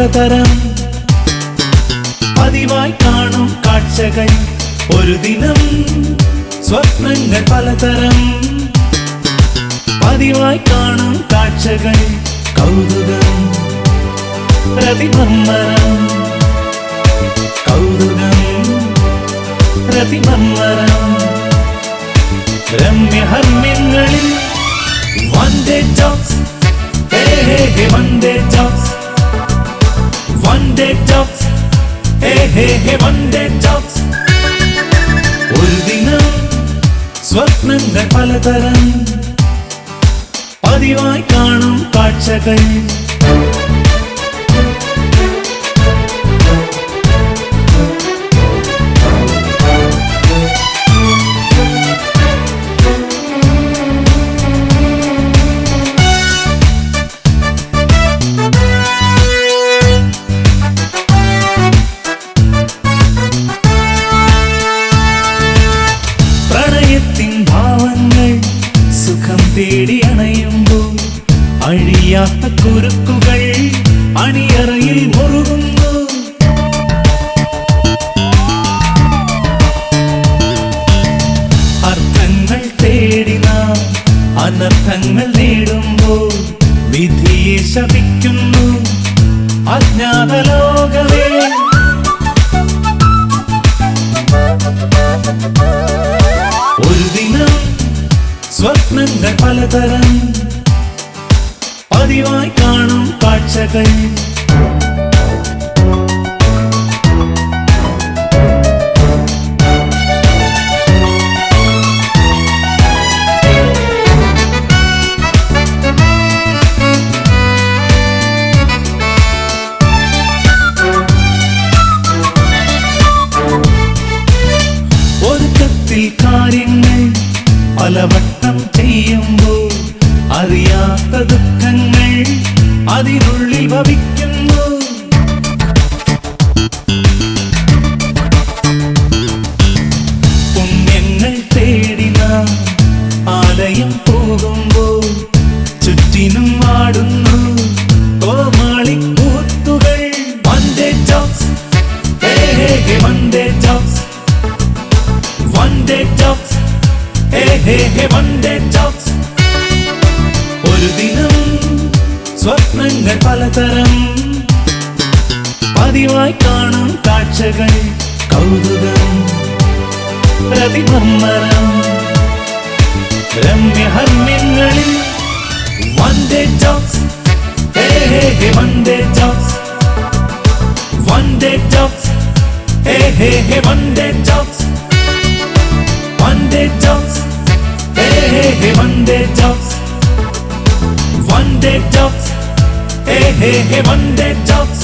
പലതരം പതിവായി കാണും കാഴ്ചകൾ ഒരു ദിനം സ്വപ്നങ്ങൾ പലതരം പതിവായി കാണും കാഴ്ചകൾ കൗതുകം പ്രതിമമ്മരം കൗതുകം പ്രതിമമ്മരം രമ്യഹർമ്മ്യങ്ങളിൽ one day jobs hey hey hey one day jobs one day jobs hey hey hey one day jobs ഒരു ദിനം സ്വപ്നങ്ങൾ പലതരം പതിവായി കാണും കാഴ്ചകൾ തേടി അണയുമ്പോൾ അഴിയാത്ത കുരുക്കുകൾ അണിയറയിൽ മുറുകുന്നു അർത്ഥങ്ങൾ തേടി നാം അനർത്ഥങ്ങൾ നേടുമ്പോൾ വിധിയെ ശപിക്കുന്നു അജ്ഞാത ലോകമേ ഒരു ദിനം സ്വപ്നങ്ങൾ പലതരം പതിവായി കാണും കാഴ്ചകൾ ഒരുക്കത്തിൽ കാര്യങ്ങൾ പലവട്ടം ചെയ്യുമ്പോൾ അറിയാത്ത ദുഃഖങ്ങൾ അതിനുള്ളിൽ ഭവിക്കുന്നു പുണ്യങ്ങൾ തേടി നാം ആലയം പോകുമ്പോൾ ചുറ്റിനും ആടുന്നു കോമാളിക്കൂത്തുകൾ one day jobs hey hey hey one day jobs one day jobs hey hey hey one day jobs ഒരു ദിനം സ്വപ്നങ്ങൾ പലതരം പതിവായി കാണും കാഴ്ചകൾ കൗതുകം പ്രതിമമ്മരം രമ്യഹർമ്മ്യങ്ങളിൽ one day jobs hey hey hey one day jobs one day jobs hey hey hey one day jobs one day jobs hey hey hey one day jobs one day jobs hey hey hey one day jobs